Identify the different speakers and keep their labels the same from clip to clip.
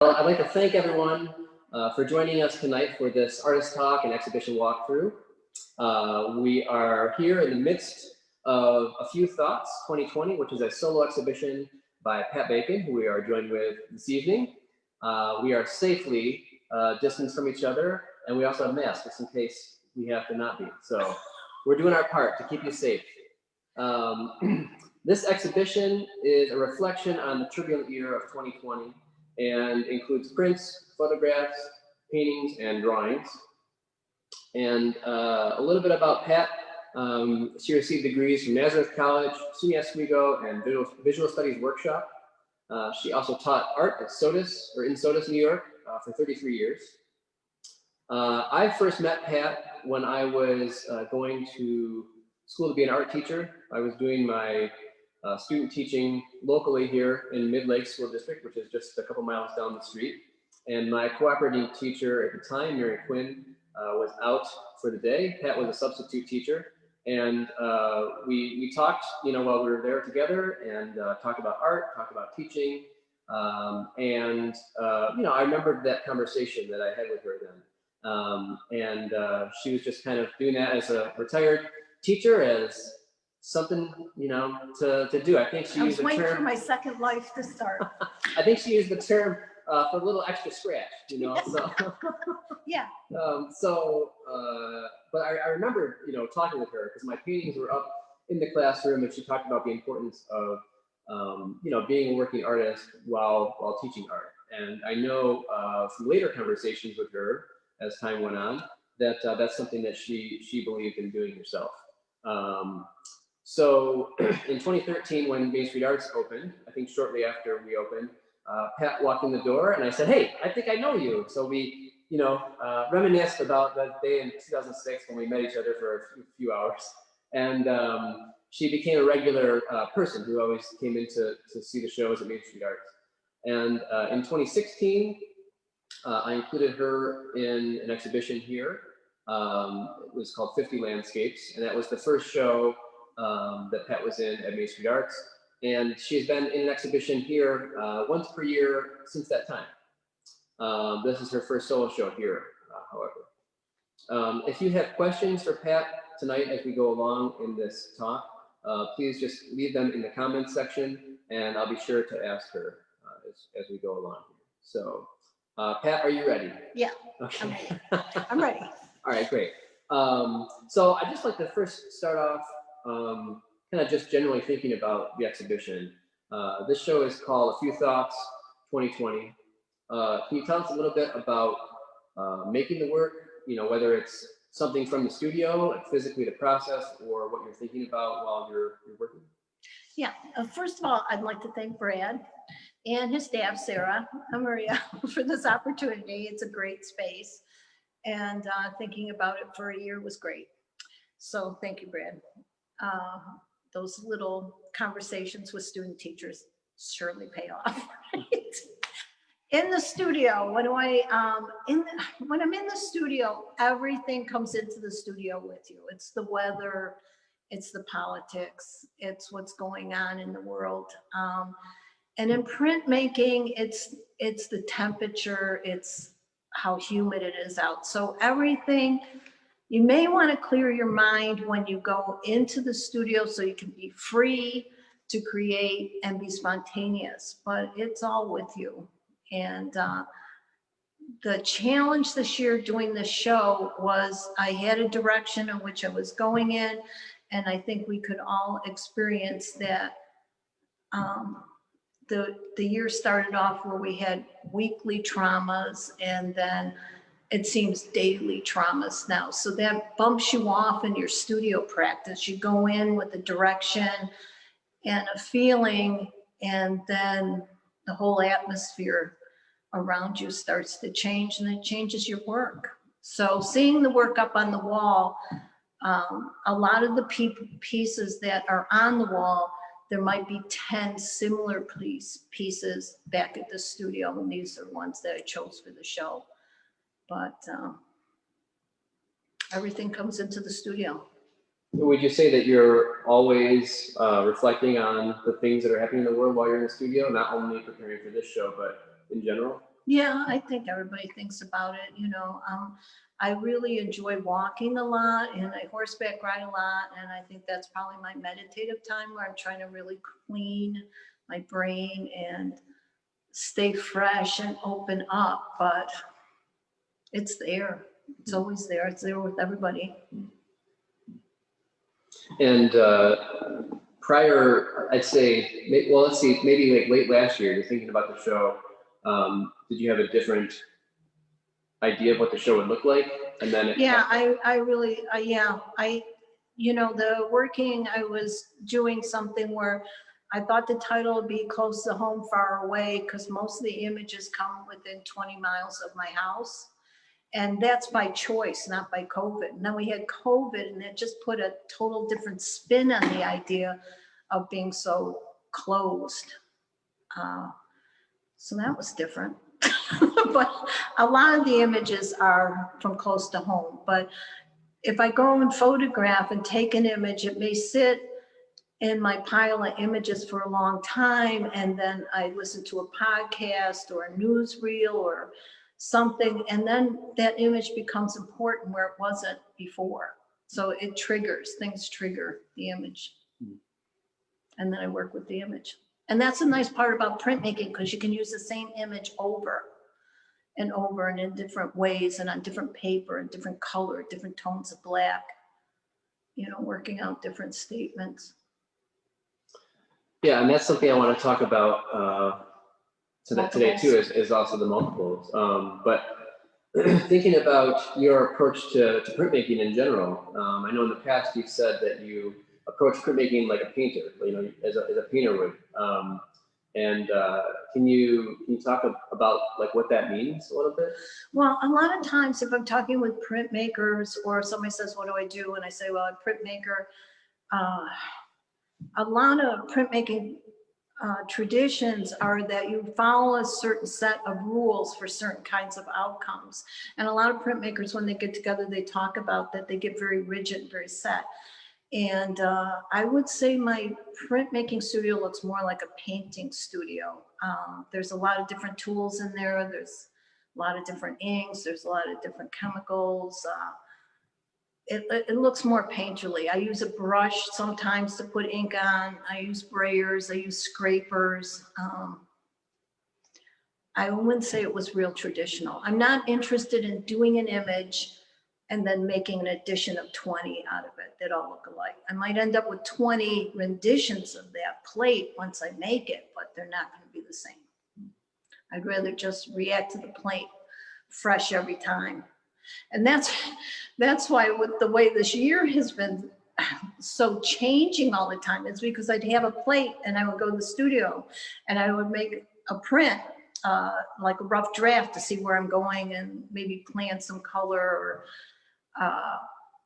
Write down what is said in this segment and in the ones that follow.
Speaker 1: Well, I'd like to thank everyone for joining us tonight for this artist talk and exhibition walkthrough. We are here in the midst of A Few Thoughts 2020, which is a solo exhibition by Pat Bacon, who we are joined with this evening. We are safely distanced from each other, and we also have masks just in case we have to not be. So we're doing our part to keep you safe. This exhibition is a reflection on the turbulent year of 2020 and includes prints, photographs, paintings, and drawings. And a little bit about Pat. She received degrees from Nazareth College, SUNY Oswego, and Visual Studies Workshop. She also taught art at SOTUS, or in SOTUS, New York, for 33 years. I first met Pat when I was going to school to be an art teacher. I was doing my student teaching locally here in Mid-Lake School District, which is just a couple miles down the street. And my cooperating teacher at the time, Mary Quinn, was out for the day. Pat was a substitute teacher. And we talked, while we were there together, and talked about art, talked about teaching. I remembered that conversation that I had with her then. She was just kind of doing that as a retired teacher, as something, to do. I think she used the term.
Speaker 2: I was waiting for my second life to start.
Speaker 1: I think she used the term for a little extra scratch, so.
Speaker 2: Yeah.
Speaker 1: But I remember, talking with her because my paintings were up in the classroom, and she talked about the importance of, being a working artist while teaching art. And I know from later conversations with her as time went on that that's something that she believed in doing herself. So in 2013, when Main Street Arts opened, I think shortly after we opened, Pat walked in the door and I said, "Hey, I think I know you." So we, reminisced about that day in 2006 when we met each other for a few hours. And she became a regular person who always came in to see the shows at Main Street Arts. And in 2016, I included her in an exhibition here. It was called 50 Landscapes, and that was the first show that Pat was in at Main Street Arts. And she's been in an exhibition here once per year since that time. This is her first solo show here, however. If you have questions for Pat tonight as we go along in this talk, please just leave them in the comments section, and I'll be sure to ask her as we go along here. So, Pat, are you ready?
Speaker 2: Yeah.
Speaker 1: Okay.
Speaker 2: I'm ready.
Speaker 1: All right, great. So I'd just like to first start off kind of just generally thinking about the exhibition. This show is called A Few Thoughts 2020. Can you tell us a little bit about making the work, whether it's something from the studio, like physically the process, or what you're thinking about while you're working?
Speaker 2: Yeah. First of all, I'd like to thank Brad and his staff, Sarah and Maria, for this opportunity. It's a great space. And thinking about it for a year was great. So thank you, Brad. Those little conversations with student teachers surely pay off. Right? In the studio, when I'm in the studio, everything comes into the studio with you. It's the weather, it's the politics, it's what's going on in the world. And in printmaking, it's the temperature, it's how humid it is out. So everything, you may want to clear your mind when you go into the studio so you can be free to create and be spontaneous, but it's all with you. And the challenge this year doing this show was I had a direction in which I was going in, and I think we could all experience that. The year started off where we had weekly traumas, and then it seems daily traumas now. So that bumps you off in your studio practice. You go in with a direction and a feeling, and then the whole atmosphere around you starts to change, and it changes your work. So seeing the work up on the wall, a lot of the pieces that are on the wall, there might be 10 similar pieces back at the studio, and these are ones that I chose for the show. But everything comes into the studio.
Speaker 1: Would you say that you're always reflecting on the things that are happening in the world while you're in the studio, not only preparing for this show, but in general?
Speaker 2: Yeah, I think everybody thinks about it, you know. I really enjoy walking a lot and I horseback ride a lot. And I think that's probably my meditative time where I'm trying to really clean my brain and stay fresh and open up. But it's there. It's always there. It's there with everybody.
Speaker 1: And prior, I'd say, well, let's see, maybe like late last year, you're thinking about the show. Did you have a different idea of what the show would look like? And then
Speaker 2: Yeah, you know, I was doing something where I thought the title would be Close to Home, Far Away, because most of the images come within 20 miles of my house. And that's by choice, not by COVID. And then we had COVID, and it just put a total different spin on the idea of being so closed. So that was different. But a lot of the images are from close to home. But if I go and photograph and take an image, it may sit in my pile of images for a long time. And then I listen to a podcast or a newsreel or something. And then that image becomes important where it wasn't before. So it triggers, things trigger the image. And then I work with the image. And that's a nice part about printmaking, because you can use the same image over and over and in different ways and on different paper and different color, different tones of black, you know, working out different statements.
Speaker 1: Yeah, and that's something I want to talk about today too, is also the multiples. But thinking about your approach to printmaking in general, I know in the past you've said that you approach printmaking like a painter, you know, as a painter would. Can you talk about like what that means a little bit?
Speaker 2: Well, a lot of times if I'm talking with printmakers or somebody says, what do I do? And I say, well, I'm a printmaker. A lot of printmaking traditions are that you follow a certain set of rules for certain kinds of outcomes. And a lot of printmakers, when they get together, they talk about that they get very rigid, very set. And I would say my printmaking studio looks more like a painting studio. There's a lot of different tools in there. There's a lot of different inks. There's a lot of different chemicals. It looks more painterly. I use a brush sometimes to put ink on. I use sprayers. I use scrapers. I wouldn't say it was real traditional. I'm not interested in doing an image and then making an edition of 20 out of it that all look alike. I might end up with 20 renditions of that plate once I make it, but they're not going to be the same. I'd rather just react to the plate fresh every time. And that's why with the way this year has been so changing all the time, it's because I'd have a plate and I would go to the studio and I would make a print, like a rough draft to see where I'm going and maybe plan some color or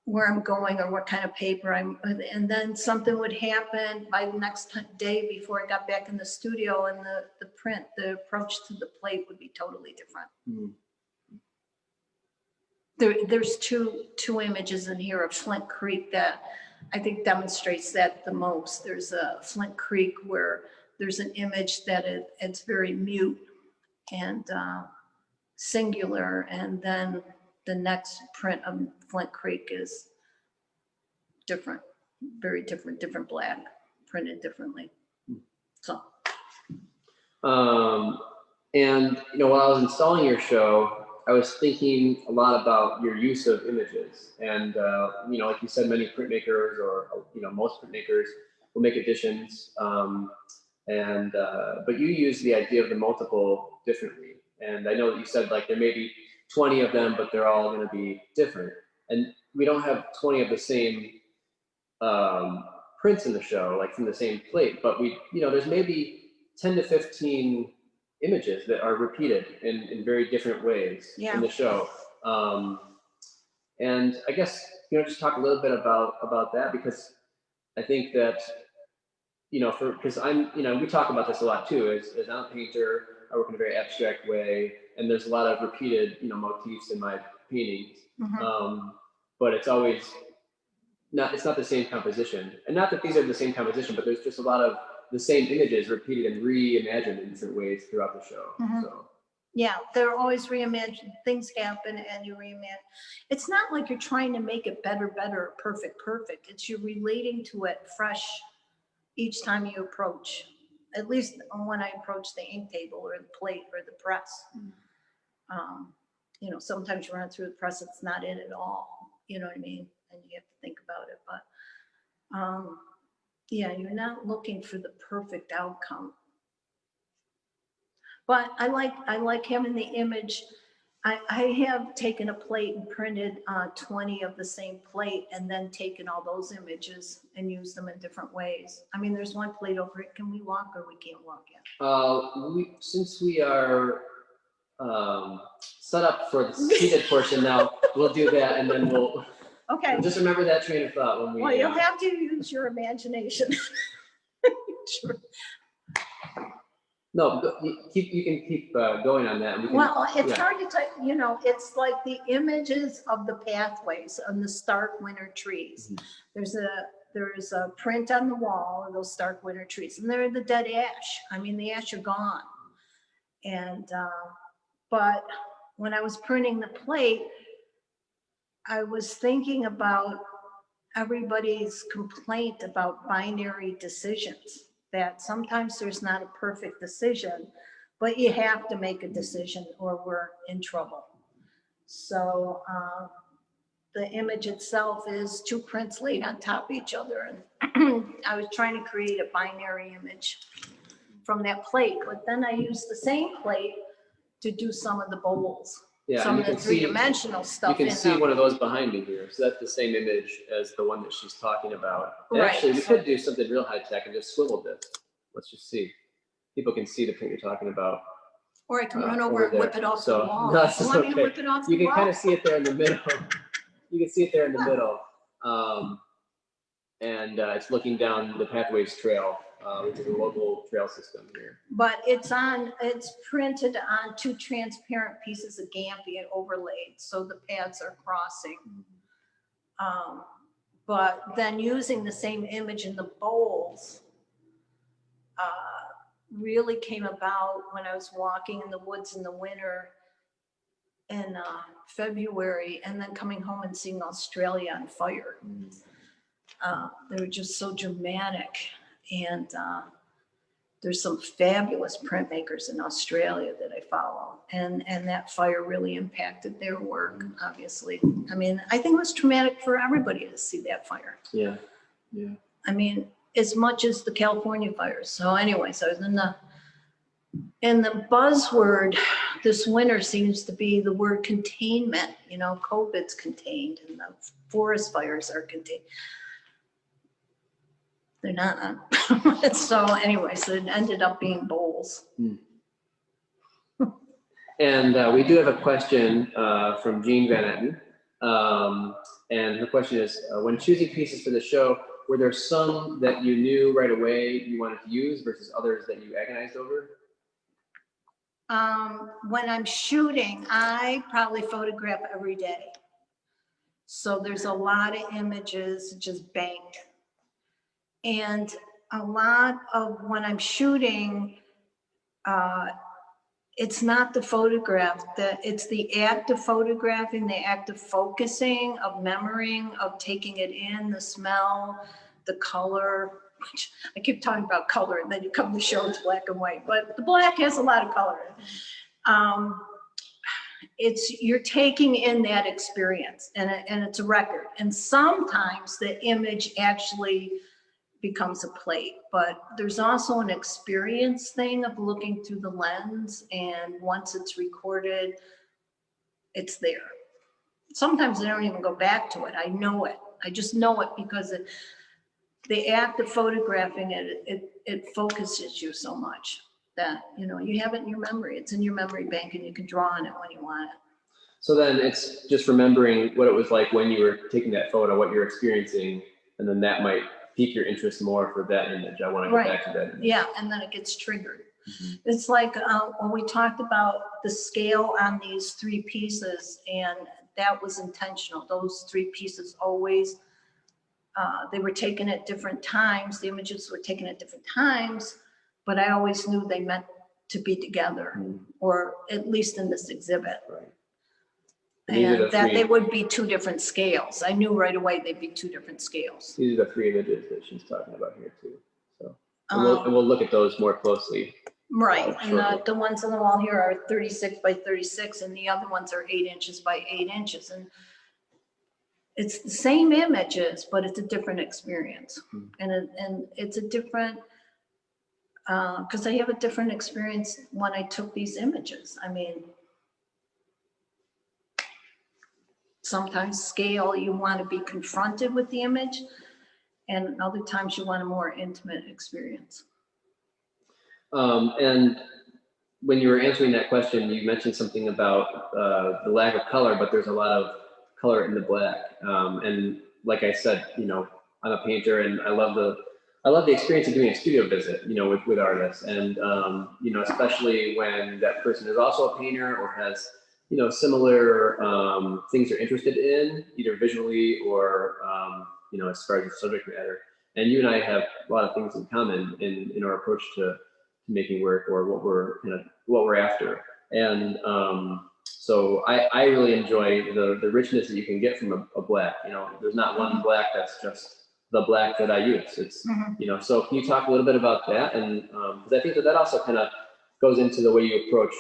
Speaker 2: where I'm going or what kind of paper and then something would happen by the next day before I got back in the studio, and the approach to the plate would be totally different. There's two images in here of Flint Creek that I think demonstrates that the most. There's a Flint Creek where there's an image that it's very mute and singular, and then the next print of Flint Creek is different, very different black, printed differently. So.
Speaker 1: And you know, while I was installing your show, I was thinking a lot about your use of images. And you know, like you said, many printmakers, or you know, most printmakers will make editions. But you use the idea of the multiple differently. And I know that you said like there may be 20 of them, but they're all going to be different. And we don't have 20 of the same prints in the show, like from the same plate, but there's maybe 10 to 15 images that are repeated in very different ways in the show. And I guess, just talk a little bit about that, because I think that, because we talk about this a lot too, as I'm a painter, I work in a very abstract way, and there's a lot of repeated, motifs in my paintings. Mm-hmm. But it's always it's not the same composition. And not that these are the same composition, but there's just a lot of the same images repeated and reimagined in different ways throughout the show. Mm-hmm. So
Speaker 2: Yeah, they're always reimagined. Things happen and you reimagine. It's not like you're trying to make it better, or perfect. It's you're relating to it fresh each time you approach. At least when I approach the ink table or the plate or the press. You know, sometimes you run through the press, it's not in at all. You know what I mean? And you have to think about it. But yeah, you're not looking for the perfect outcome. But I like having the image. I have taken a plate and printed 20 of the same plate and then taken all those images and used them in different ways. I mean, there's one plate over it. Can we walk or we can't walk yet?
Speaker 1: Since we are set up for the seated portion now, we'll do that and then we'll
Speaker 2: Okay.
Speaker 1: just remember that train of thought when we.
Speaker 2: Well, you'll have to use your imagination. Sure.
Speaker 1: No, you can keep going on that.
Speaker 2: Well, it's hard to tell, you know, it's like the images of the pathways on the stark winter trees. Mm-hmm. There's a print on the wall of those stark winter trees, and they're the dead ash. I mean, the ash are gone. And, but when I was printing the plate, I was thinking about everybody's complaint about binary decisions. That sometimes there's not a perfect decision, but you have to make a decision or we're in trouble. So the image itself is two prints laid on top of each other. And I was trying to create a binary image from that plate, but then I used the same plate to do some of the bowls.
Speaker 1: Yeah,
Speaker 2: some of the three-dimensional stuff.
Speaker 1: You can see one of those behind me here. So that's the same image as the one that she's talking about.
Speaker 2: Right.
Speaker 1: Actually, we could do something real high tech and just swivel this. Let's just see. People can see the print you're talking about.
Speaker 2: Or I can run over and whip it off the wall.
Speaker 1: No,
Speaker 2: you want me to whip it off the
Speaker 1: You can
Speaker 2: wall?
Speaker 1: kind of see it there in the middle. You can see it there in the middle. And it's looking down the Pathways Trail, which is a local trail system here.
Speaker 2: But it's printed on two transparent pieces of Gampi and overlaid, so the paths are crossing. But then using the same image in the bowls really came about when I was walking in the woods in the winter in February, and then coming home and seeing Australia on fire. They were just so dramatic. And there's some fabulous printmakers in Australia that I follow. And that fire really impacted their work, obviously. I mean, I think it was traumatic for everybody to see that fire.
Speaker 1: Yeah, yeah.
Speaker 2: I mean, as much as the California fires. So anyway, so in the buzzword this winter seems to be the word containment. You know, COVID's contained and the forest fires are contained. They're not. So anyway, so it ended up being bowls.
Speaker 1: And we do have a question from Jean Van Etten. And her question is, when choosing pieces for the show, were there some that you knew right away you wanted to use versus others that you agonized over?
Speaker 2: When I'm shooting, I probably photograph every day. So there's a lot of images just banked. And a lot of when I'm shooting, it's not the photograph, it's the act of photographing, the act of focusing, of memorying, of taking it in, the smell, the color. Which I keep talking about color, and then you come to the show, it's black and white, but the black has a lot of color. You're taking in that experience, and it's a record. And sometimes the image actually becomes a plate, but there's also an experience thing of looking through the lens, and once it's recorded, it's there. Sometimes I don't even go back to it. I know it. I just know it because the act of photographing it focuses you so much that, you know, you have it in your memory. It's in your memory bank and you can draw on it when you want it.
Speaker 1: So then it's just remembering what it was like when you were taking that photo, what you're experiencing, and then that might pique your interest more for that image. I want to go back to that image.
Speaker 2: Yeah, and then it gets triggered. It's like when we talked about the scale on these three pieces, and that was intentional. Those three pieces always, they were taken at different times. The images were taken at different times, but I always knew they meant to be together, or at least in this exhibit.
Speaker 1: Right.
Speaker 2: And that they would be two different scales. I knew right away they'd be two different scales.
Speaker 1: These are the 3 images that she's talking about here too. So, and we'll look at those more closely.
Speaker 2: Right, and the ones on the wall here are 36 by 36, and the other ones are 8 inches by 8 inches. And it's the same images, but it's a different experience. And it's a different, because I have a different experience when I took these images. I mean, sometimes scale, you want to be confronted with the image, and other times you want a more intimate experience.
Speaker 1: And when you were answering that question, you mentioned something about the lack of color, but there's a lot of color in the black. And like I said, you know, I'm a painter, and I love the experience of doing a studio visit, you know, with artists, and you know, especially when that person is also a painter or has, you know, similar things they're interested in, either visually or you know, as far as the subject matter. And you and I have a lot of things in common in our approach to making work, or what we're after. And so I really enjoy the richness that you can get from a black. You know, there's not one black that's just the black that I use. It's you know. So can you talk a little bit about that? And because I think that also kind of goes into the way you approach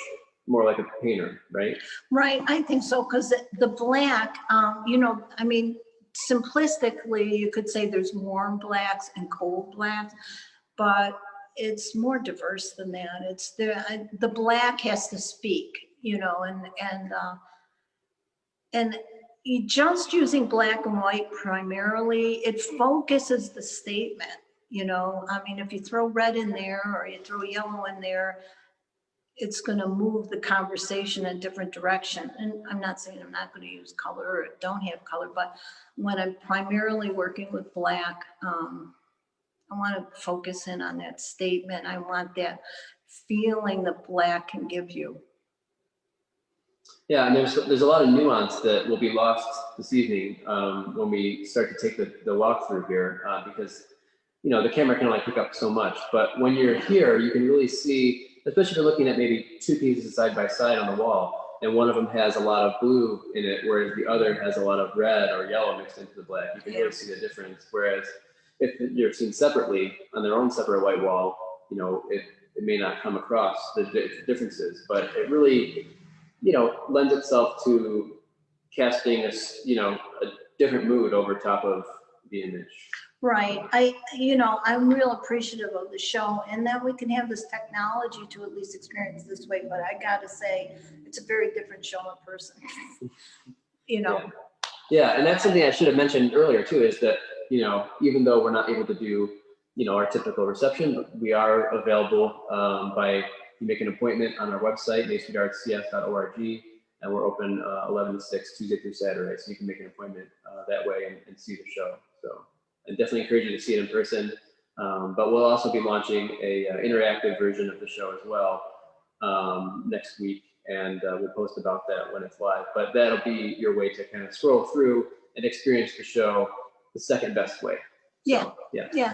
Speaker 1: more like a painter, right?
Speaker 2: Right, I think so, because the black, you know, I mean, simplistically, you could say there's warm blacks and cold blacks, but it's more diverse than that. It's the black has to speak, you know, and you just using black and white primarily, it focuses the statement, you know. I mean, if you throw red in there or you throw yellow in there, it's going to move the conversation in a different direction. And I'm not saying I'm not going to use color or don't have color, but when I'm primarily working with black, I want to focus in on that statement. I want that feeling that black can give you.
Speaker 1: Yeah, and there's a lot of nuance that will be lost this evening when we start to take the walkthrough here, because you know, the camera can only pick up so much. But when you're here, you can really see, especially if you're looking at maybe 2 pieces side by side on the wall, and one of them has a lot of blue in it, whereas the other has a lot of red or yellow mixed into the black. You can really see the difference. Whereas if you're seen separately on their own separate white wall, you know, it may not come across the differences, but it really, you know, lends itself to casting you know, a different mood over top of the image.
Speaker 2: Right. You know, I'm real appreciative of the show, and that we can have this technology to at least experience this way. But I got to say, it's a very different show in person. You know.
Speaker 1: Yeah, and that's something I should have mentioned earlier too, is that, you know, even though we're not able to do, you know, our typical reception, we are available by you make an appointment on our website, mainstreetartscf.org, and we're open 11 to 6 Tuesday through Saturday, so you can make an appointment that way and see the show. So I definitely encourage you to see it in person, but we'll also be launching a interactive version of the show as well next week, and we'll post about that when it's live. But that'll be your way to kind of scroll through and experience the show the second best way. So, yeah.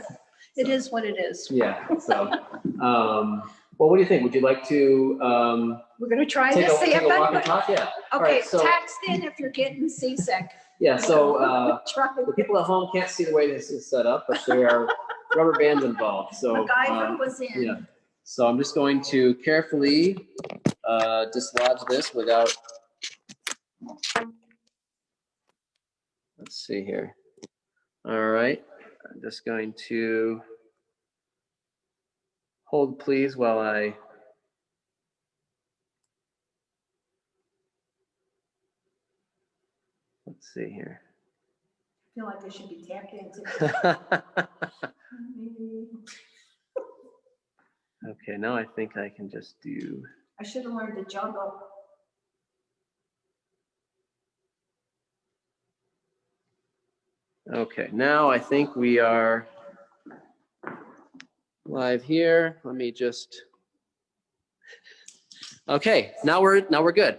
Speaker 2: It is what it is.
Speaker 1: Yeah. So, well, what do you think? Would you like to?
Speaker 2: We're going to try
Speaker 1: take
Speaker 2: this.
Speaker 1: take a walk and talk. Yeah.
Speaker 2: Okay.
Speaker 1: Right, so,
Speaker 2: text in if you're getting seasick.
Speaker 1: Yeah. So the people at home can't see the way this is set up, but there are rubber bands involved. So
Speaker 2: MacGyver was in.
Speaker 1: Yeah. So I'm just going to carefully dislodge this without. Let's see here. All right. I'm just going to hold, please, while I. Let's see here.
Speaker 2: I feel like I should be tap dancing.
Speaker 1: Okay, now I think I can just do.
Speaker 2: I should have learned to juggle.
Speaker 1: Okay, now I think we are live here. Let me just. Okay, now we're good.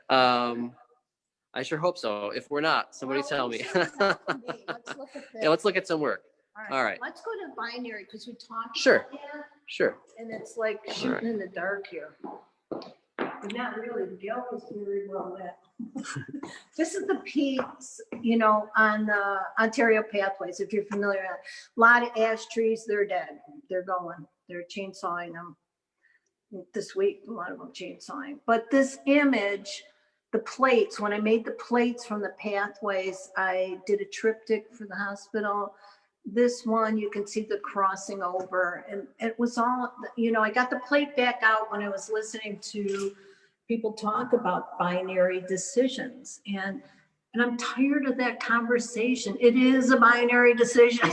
Speaker 1: I sure hope so. If we're not, somebody tell me.
Speaker 2: Let's look at this.
Speaker 1: Yeah, let's look at some work. All right.
Speaker 2: Let's go to binary because we talked.
Speaker 1: Sure.
Speaker 2: About that,
Speaker 1: Sure.
Speaker 2: and it's like shooting in the dark here. But not really. The gale was very well lit. This is the piece, you know, on the Ontario pathways. If you're familiar, a lot of ash trees, they're dead. They're going. They're chainsawing them this week. A lot of them chainsawing. But this image, the plates. When I made the plates from the pathways, I did a triptych for the hospital. This one, you can see the crossing over, and it was all, you know, I got the plate back out when I was listening to people talk about binary decisions, and I'm tired of that conversation. It is a binary decision.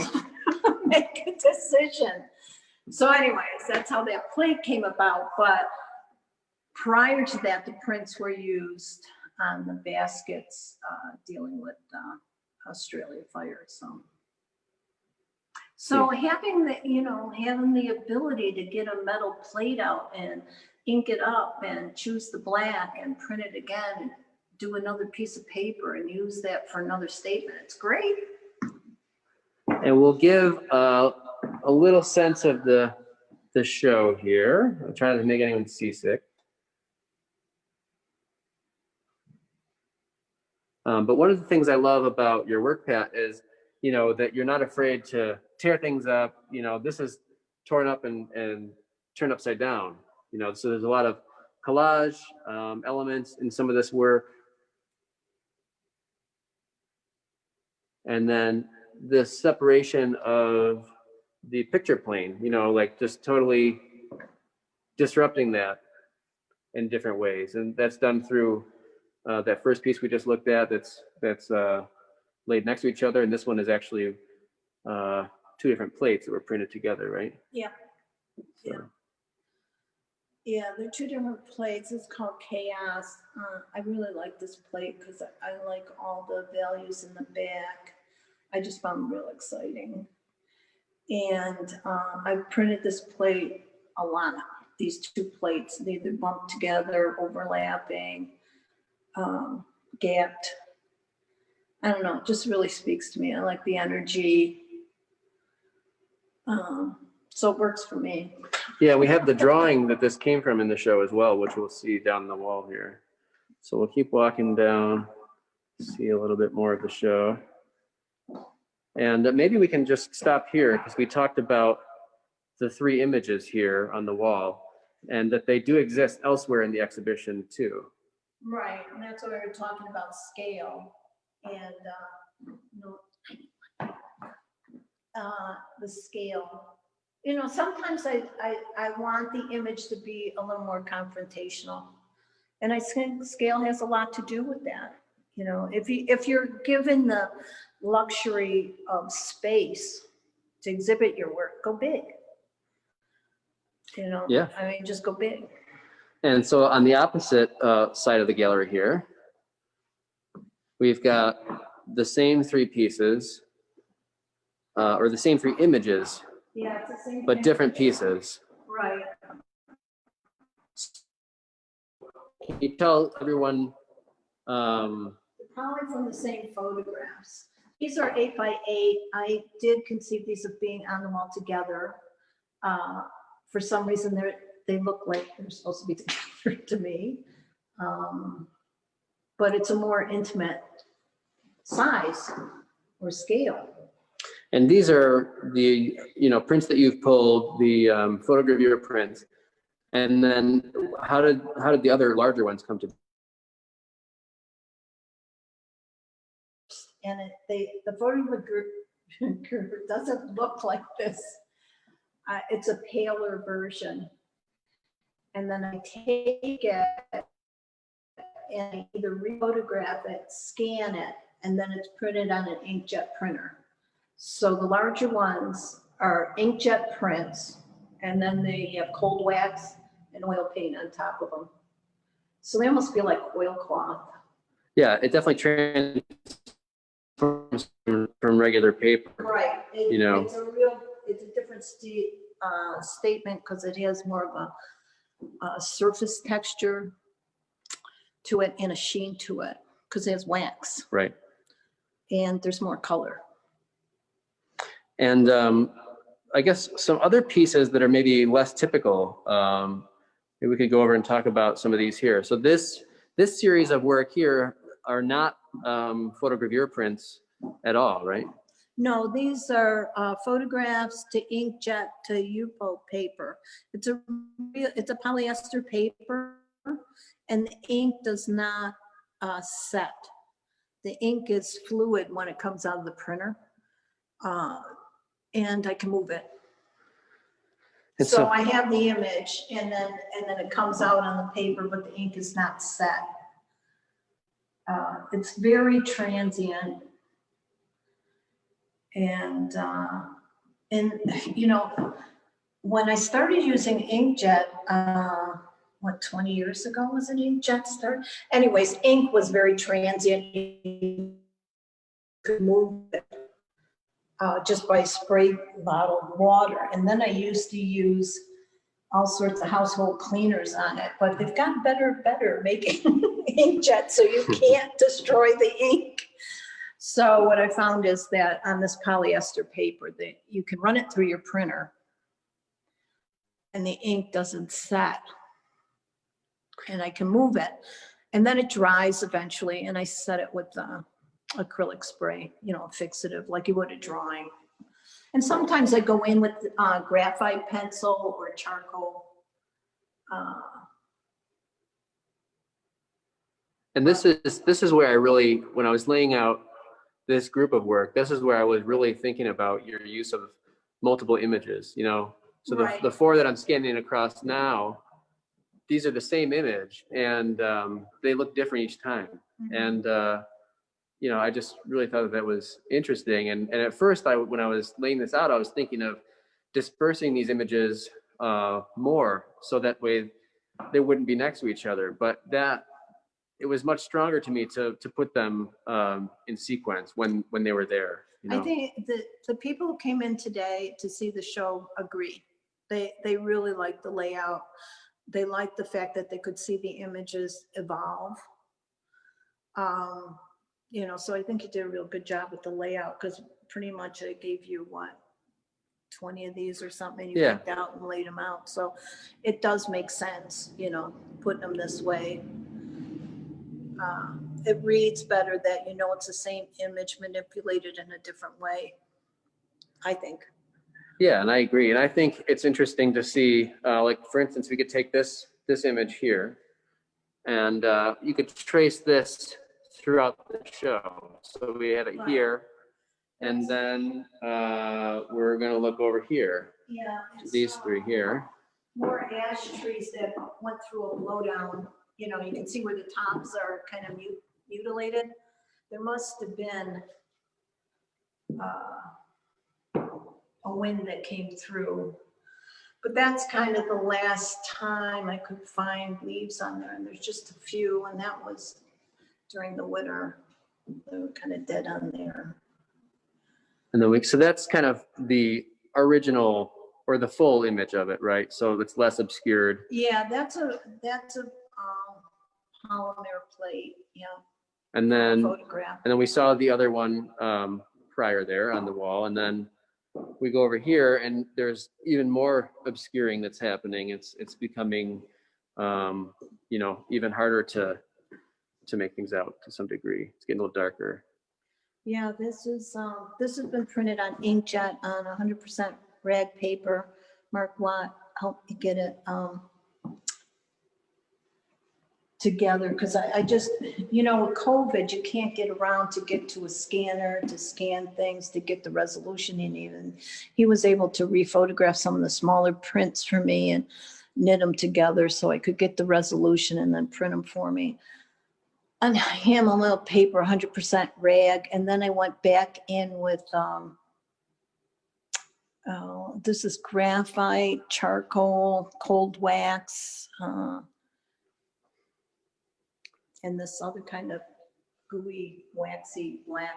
Speaker 2: Make a decision. So anyways, that's how that plate came about. But prior to that, the prints were used on the baskets dealing with Australia fire. So having the, you know, having the ability to get a metal plate out and ink it up and choose the black and print it again and do another piece of paper and use that for another statement, it's great.
Speaker 1: And we'll give a little sense of the show here. I'm trying to make anyone seasick. But one of the things I love about your work, Pat, is, you know, that you're not afraid to tear things up. You know, this is torn up and turned upside down, you know, so there's a lot of collage elements in some of this work. And then the separation of the picture plane, you know, like just totally disrupting that in different ways. And that's done through that first piece we just looked at that's laid next to each other. And this one is actually two different plates that were printed together, right?
Speaker 2: Yeah.
Speaker 1: So.
Speaker 2: Yeah, they're two different plates. It's called Chaos. I really like this plate because I like all the values in the back. I just found them real exciting. And I printed this plate a lot. These two plates, they either bumped together, overlapping, gapped. I don't know, it just really speaks to me. I like the energy. So it works for me.
Speaker 1: Yeah, we have the drawing that this came from in the show as well, which we'll see down the wall here. So we'll keep walking down, see a little bit more of the show. And maybe we can just stop here because we talked about the three images here on the wall and that they do exist elsewhere in the exhibition too.
Speaker 2: Right, and that's what we were talking about, scale and the scale. You know, sometimes I want the image to be a little more confrontational, and I think scale has a lot to do with that. You know, if you're given the luxury of space to exhibit your work, go big. You know,
Speaker 1: yeah.
Speaker 2: I mean, just go big.
Speaker 1: And so on the opposite side of the gallery here, we've got the same three pieces, or the same three images,
Speaker 2: yeah, it's the same
Speaker 1: but
Speaker 2: thing.
Speaker 1: different pieces.
Speaker 2: Right.
Speaker 1: Can you tell everyone?
Speaker 2: Probably from the same photographs. These are 8 by 8. I did conceive these of being on the wall together. For some reason, they look like they're supposed to be together to me. But it's a more intimate size or scale.
Speaker 1: And these are the, you know, prints that you've pulled, the photogravure prints. And then how did the other larger ones come to be?
Speaker 2: And the photogravure doesn't look like this. It's a paler version. And then I take it and I either re-photograph it, scan it, and then it's printed on an inkjet printer. So the larger ones are inkjet prints, and then they have cold wax and oil paint on top of them. So they almost feel like oilcloth.
Speaker 1: Yeah, it definitely transforms from regular paper.
Speaker 2: Right.
Speaker 1: You know,
Speaker 2: it's a different statement because it has more of a surface texture to it and a sheen to it because it has wax.
Speaker 1: Right.
Speaker 2: And there's more color.
Speaker 1: And I guess some other pieces that are maybe less typical, maybe we could go over and talk about some of these here. So this series of work here are not photogravure prints at all, right?
Speaker 2: No, these are photographs to inkjet to UPO paper. It's a polyester paper, and the ink does not set. The ink is fluid when it comes out of the printer, and I can move it.
Speaker 1: And
Speaker 2: So I have the image, and then it comes out on the paper, but the ink is not set. It's very transient. And you know, when I started using inkjet, 20 years ago was an inkjet start? Anyways, ink was very transient. You could move it just by spray bottled water. And then I used to use all sorts of household cleaners on it, but they've gotten better making inkjet, so you can't destroy the ink. So what I found is that on this polyester paper, that you can run it through your printer and the ink doesn't set, and I can move it, and then it dries eventually, and I set it with acrylic spray, you know, fixative, like you would a drawing. And sometimes I go in with graphite pencil or charcoal.
Speaker 1: And this is where I really, when I was laying out this group of work, this is where I was really thinking about your use of multiple images, you know. So
Speaker 2: Right.
Speaker 1: the four that I'm scanning across now, these are the same image, and they look different each time. Mm-hmm. And you know, I just really thought that was interesting. And at first, when I was laying this out, I was thinking of dispersing these images more, so that way they wouldn't be next to each other. But it was much stronger to me to put them in sequence when they were there. You know?
Speaker 2: I think the people who came in today to see the show agree. They really liked the layout. They liked the fact that they could see the images evolve. You know, so I think you did a real good job with the layout, because pretty much I gave you 20 of these or something, you picked out and laid them out. So it does make sense, you know, putting them this way. It reads better that you know it's the same image manipulated in a different way, I think.
Speaker 1: Yeah, and I agree. And I think it's interesting to see, like, for instance, we could take this image here, and you could trace this throughout the show. So we had it here, and then we're going to look over here.
Speaker 2: Yeah.
Speaker 1: These three here.
Speaker 2: More ash trees that went through a blowdown. You know, you can see where the tops are kind of mutilated. There must have been a wind that came through. But that's kind of the last time I could find leaves on there, and there's just a few, and that was during the winter. They were kind of dead on there.
Speaker 1: And then so that's kind of the original or the full image of it, right? So it's less obscured.
Speaker 2: Yeah, that's a polymer plate. Yeah.
Speaker 1: And then
Speaker 2: photograph.
Speaker 1: And then we saw the other one prior there on the wall, and then we go over here, and there's even more obscuring that's happening. It's becoming, you know, even harder to make things out to some degree. It's getting a little darker.
Speaker 2: Yeah, this has been printed on inkjet on 100% rag paper. Mark Watt helped me get it together, because I just, you know, with COVID, you can't get around to get to a scanner to scan things to get the resolution you need. And he was able to rephotograph some of the smaller prints for me and knit them together so I could get the resolution and then print them for me on Hamel mill paper, 100% rag. And then I went back in with this is graphite, charcoal, cold wax, and this other kind of gooey, waxy, black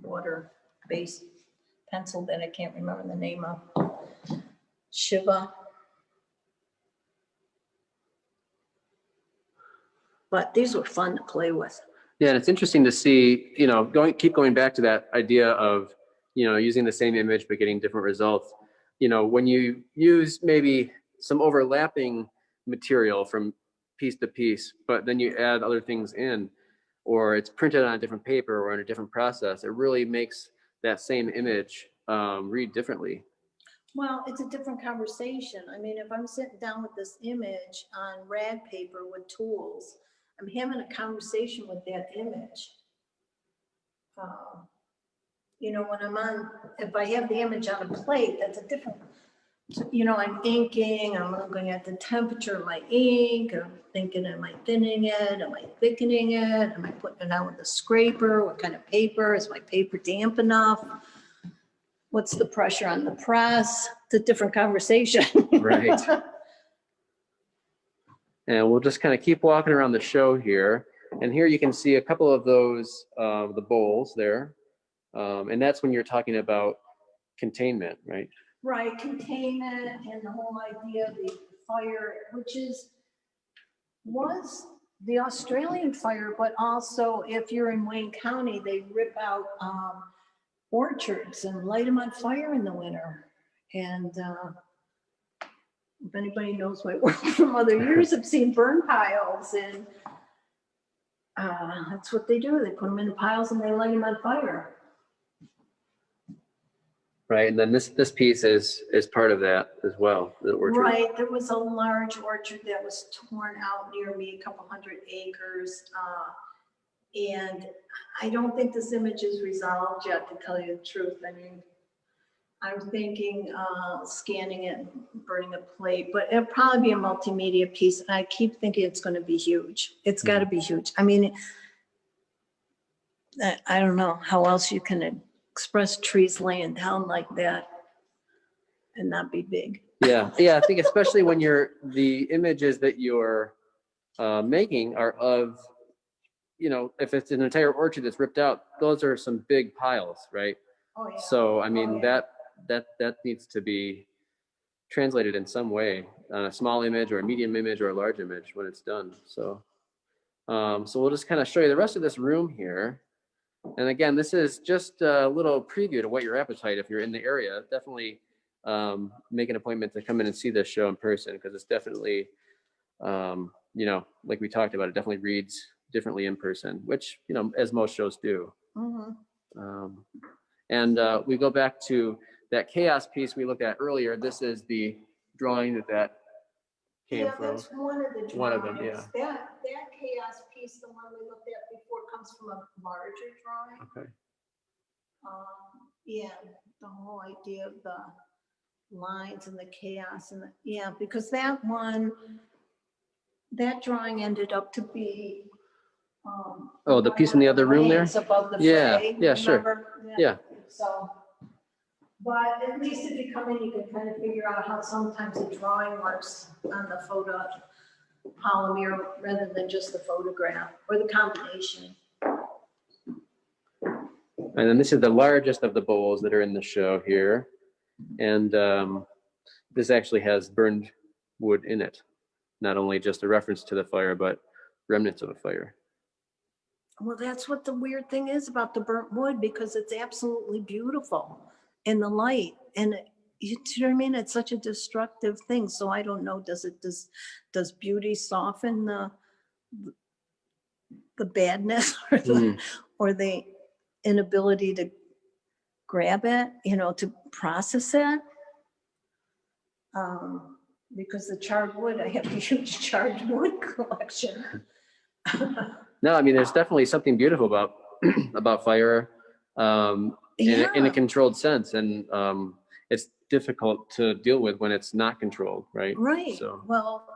Speaker 2: water-based pencil that I can't remember the name of. Shiva. But these were fun to play with.
Speaker 1: Yeah, and it's interesting to see, you know, keep going back to that idea of using the same image but getting different results. When you use maybe some overlapping material from piece to piece, but then you add other things in, or it's printed on a different paper or in a different process, it really makes that same image read differently.
Speaker 2: Well, it's a different conversation. I mean, if I'm sitting down with this image on rag paper with tools, I'm having a conversation with that image. If I have the image on a plate, that's a different, I'm inking, I'm looking at the temperature of my ink, I'm thinking, am I thinning it? Am I thickening it? Am I putting it on with a scraper? What kind of paper? Is my paper damp enough? What's the pressure on the press? It's a different conversation.
Speaker 1: Right. And we'll just kind of keep walking around the show here. And here you can see a couple of those, the bowls there. And that's when you're talking about containment, right?
Speaker 2: Right, containment and the whole idea of the fire, which was the Australian fire, but also if you're in Wayne County, they rip out orchards and light them on fire in the winter. And if anybody knows my work from other years, I've seen burn piles, and that's what they do. They put them in piles and they light them on fire.
Speaker 1: Right, and then this piece is part of that as well, the orchard.
Speaker 2: Right, there was a large orchard that was torn out near me, a couple hundred acres. And I don't think this image is resolved yet, to tell you the truth. I mean, I'm thinking scanning it, burning a plate, but it'll probably be a multimedia piece. And I keep thinking it's going to be huge. It's got to be huge. I mean, I don't know how else you can express trees laying down like that and not be big.
Speaker 1: Yeah, I think especially when the images that you're making are of, if it's an entire orchard that's ripped out, those are some big piles, right?
Speaker 2: Oh yeah.
Speaker 1: So I mean, that needs to be translated in some way on a small image or a medium image or a large image when it's done. So we'll just kind of show you the rest of this room here. And again, this is just a little preview to what your appetite, if you're in the area, definitely make an appointment to come in and see this show in person, because it's definitely, like we talked about, it definitely reads differently in person, which, as most shows do. Mm-hmm. And we go back to that chaos piece we looked at earlier. This is the drawing that came from.
Speaker 2: Yeah, that's one of the drawings.
Speaker 1: One of them, yeah.
Speaker 2: That chaos piece, the one we looked at before, comes from a larger drawing.
Speaker 1: Okay.
Speaker 2: Yeah, the whole idea of the lines and the chaos and because that drawing ended up to be
Speaker 1: the piece in the other room there?
Speaker 2: Above the
Speaker 1: yeah,
Speaker 2: fray,
Speaker 1: yeah, sure. Yeah.
Speaker 2: So, but at least if you come in, you can kind of figure out how sometimes the drawing works on the photo polymer rather than just the photograph or the combination.
Speaker 1: And then this is the largest of the bowls that are in the show here. And this actually has burned wood in it. Not only just a reference to the fire, but remnants of a fire.
Speaker 2: Well, that's what the weird thing is about the burnt wood, because it's absolutely beautiful in the light. And you know what I mean? It's such a destructive thing. So I don't know, does beauty soften the badness or the inability to grab it, to process it? Because the charred wood, I have a huge charred wood collection.
Speaker 1: No, I mean, there's definitely something beautiful about fire in a controlled sense. And it's difficult to deal with when it's not controlled, right?
Speaker 2: Right.
Speaker 1: So.
Speaker 2: Well,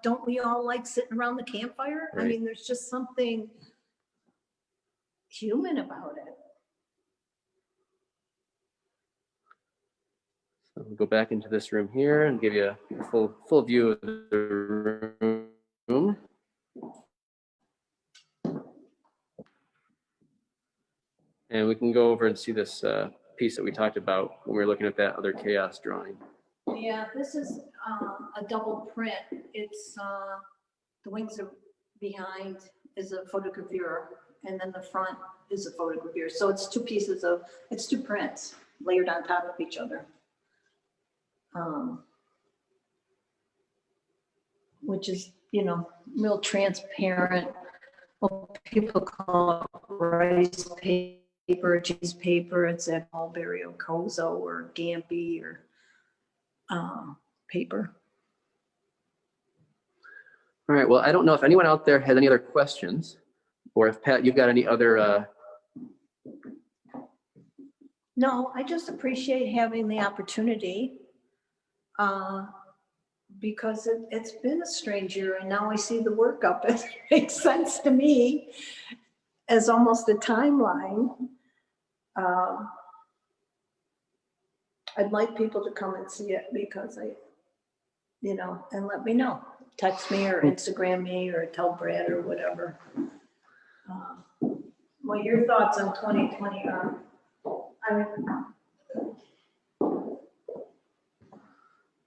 Speaker 2: don't we all like sitting around the campfire? Right. I mean, there's just something human about it.
Speaker 1: So we'll go back into this room here and give you a full view of the room. And we can go over and see this piece that we talked about when we were looking at that other chaos drawing.
Speaker 2: Yeah, this is a double print. It's the wings are behind is a photogravure, and then the front is a photogravure. So it's it's two prints layered on top of each other. Which is, real transparent. Well, people call it rice paper, cheese paper. It's that mulberry or kozo or Gamby or paper.
Speaker 1: All right. Well, I don't know if anyone out there has any other questions, or if Pat, you've got any other.
Speaker 2: No, I just appreciate having the opportunity because it's been a strange year, and now I see the work up. It makes sense to me as almost a timeline. I'd like people to come and see it because and let me know. Text me or Instagram me or tell Brad or whatever. What your thoughts on 2020 are.
Speaker 1: All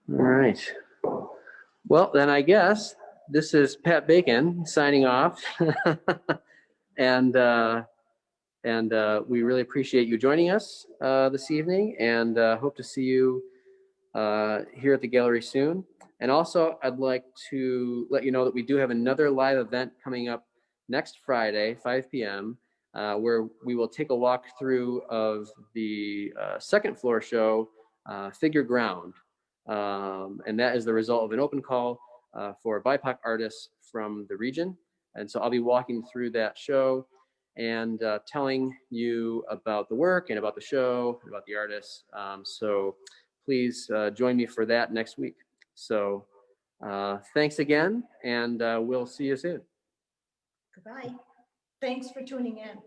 Speaker 1: right. Well, then I guess this is Pat Bacon signing off. and we really appreciate you joining us this evening, and hope to see you here at the gallery soon. And also, I'd like to let you know that we do have another live event coming up next Friday, 5 p.m., where we will take a walk through of the second floor show, Figure Ground. And that is the result of an open call for BIPOC artists from the region. And so I'll be walking through that show and telling you about the work and about the show, and about the artists. So please join me for that next week. So thanks again, and we'll see you soon.
Speaker 2: Goodbye. Thanks for tuning in.